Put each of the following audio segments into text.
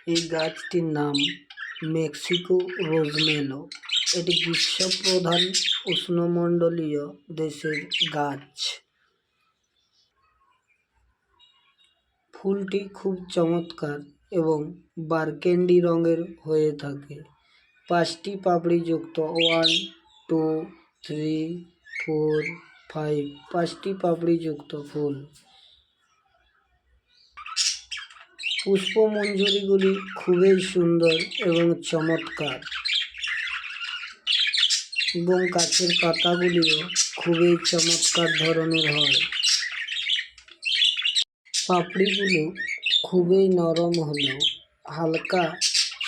এই গাছটির নাম মেক্সিকো রোজমেলো। এটি গ্রীষ্মপ্রধান উষ্ণমণ্ডলীয় দেশের গাছ। ফুলটি খুব চমৎকার এবং বারকেন্ডি রঙের হয়ে থাকে। 5টি পাপড়িযুক্ত 1, 2, 3, 4, 5 5টি পাপড়িযুক্ত ফুল। পুষ্পমঞ্জরিগুলি খুবই সুন্দর এবং চমৎকার এবং গাছের পাতাগুলিও খুবই চমৎকার ধরনের হয়। পাপড়িগুলো খুবই নরম হলেও হালকা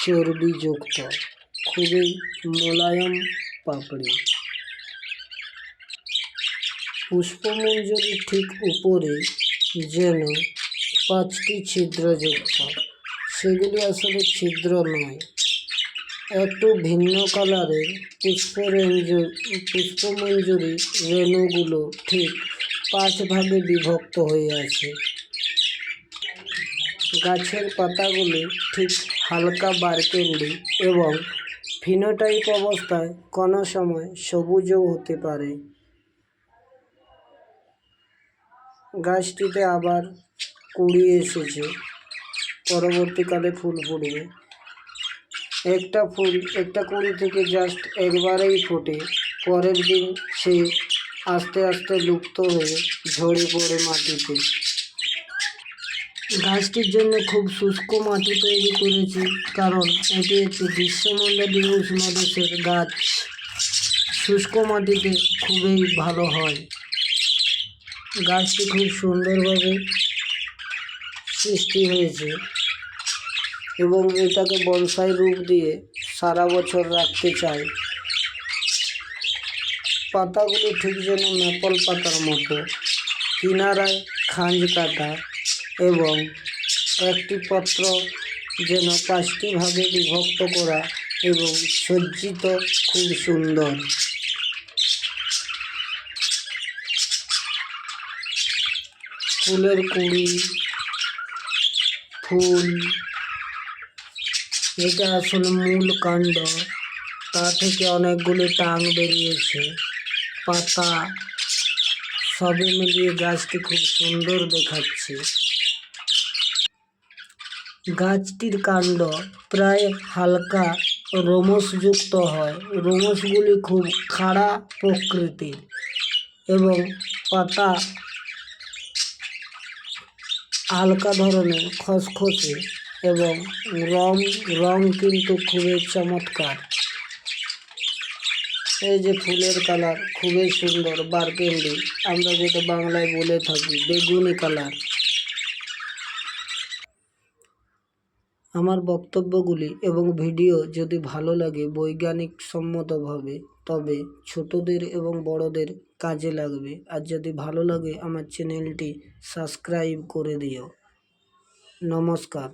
চর্বিযুক্ত, খুবই মোলায়েম পাপড়ি। পুষ্পমঞ্জরির ঠিক উপরে যেন 5টি ছিদ্রযুক্ত, সেগুলি আসলে ছিদ্র নয়, একটু ভিন্ন কালারের পুষ্পমঞ্জরি রেণুগুলো ঠিক 5 ভাগে বিভক্ত হয়ে আছে। গাছের পাতাগুলি ঠিক হালকা বারকেন্ডি এবং ফিনোটাইপ অবস্থায় কোনো সময় সবুজও হতে পারে। গাছটিতে আবার কুঁড়ি এসেছে, পরবর্তীকালে ফুল ফুটবে। একটা কুঁড়ি থেকে জাস্ট একবারেই ফোটে, পরের দিন সে আস্তে আস্তে লুপ্ত হয়ে ঝরে পড়ে মাটিতে। গাছটির জন্য খুব শুষ্ক মাটি তৈরি করেছি, কারণ এটি একটি গ্রীষ্মমণ্ডলীয় উষ্ণ দেশের গাছ। শুষ্ক মাটিতে খুবই ভালো হয়। গাছটি খুব সুন্দরভাবে সৃষ্টি হয়েছে এবং এটাকে বনসাই রূপ দিয়ে সারা বছর রাখতে চাই। পাতাগুলি ঠিক যেন ম্যাপল পাতার মতো, কিনারায় খাঁজ কাটা এবং একটি পত্র যেন 5টি ভাগে বিভক্ত করা এবং সজ্জিত, খুব সুন্দর। ফুলের কুঁড়ি, ফুল, এটা আসলে মূল কাণ্ড, তা থেকে অনেকগুলি টাং বেরিয়েছে, পাতা, সবে মিলিয়ে গাছটি খুব সুন্দর দেখাচ্ছে। গাছটির কাণ্ড প্রায় হালকা রোমশযুক্ত হয়, রোমশগুলি খুব খাড়া প্রকৃতির এবং পাতা হালকা ধরনের খসখসে এবং রং কিন্তু খুবই চমৎকার। এই যে ফুলের কালার খুবই সুন্দর, বারকেন্ডি, আমরা যেটা বাংলায় বলে থাকি বেগুনি কালার। আমার বক্তব্যগুলি এবং ভিডিও যদি ভালো লাগে বৈজ্ঞানিক সম্মতভাবে, তবে ছোটদের এবং বড়দের কাজে লাগবে। আর যদি ভালো লাগে আমার চ্যানেলটি সাবস্ক্রাইব করে দিও। নমস্কার।